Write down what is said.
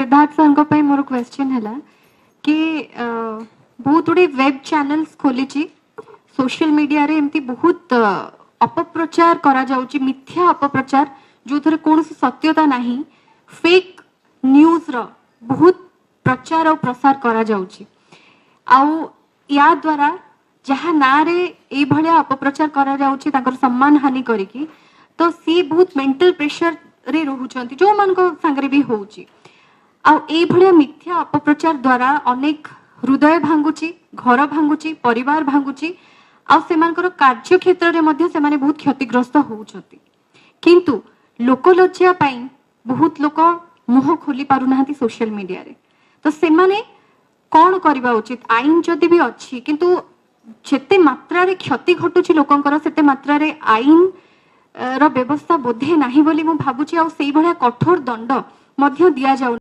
Siddharth sir more question है कि बहुत गुड़े वेब चैनल्स खोली सोशल मीडिया रे एमती बहुत अपप्रचार करा जाउची, मिथ्या अपप्रचार जो थरे कौन सत्यता नहीं, फेक न्यूज रो बहुत प्रचार और प्रसार करा जाउची। आउ या द्वारा जहाँ ना रे ए भलिया अपप्रचार करा जाउची ताकर सम्मान हानि करिकी तो सी बहुत मेंटल प्रेशर रे रहउचंती जो मान को संगरे भी होउची। आ ए भलिया मिथ्या अपप्रचार द्वारा अनेक हृदय भांगुची, घर भांगुची, परिवार भांगुची आ सेमानकर कार्य क्षेत्र रे मध्ये सेमाने बहुत क्षतिग्रस्त होउचंती। किंतु लोकलज्जा पाई बहुत लोक मुह खोली पारु नाहंती सोशल मीडिया रे। तो सेमाने कौन करबा उचित? आईन जदि भी अच्छी किंतु जेते मात्रा रे क्षति घटुची लोकंकर सेते मात्रा रे आईन रो व्यवस्था बोधे नाही बोली मु भाबुची। आ सेई भलिया कठोर दंड मध्य दिया जाउ।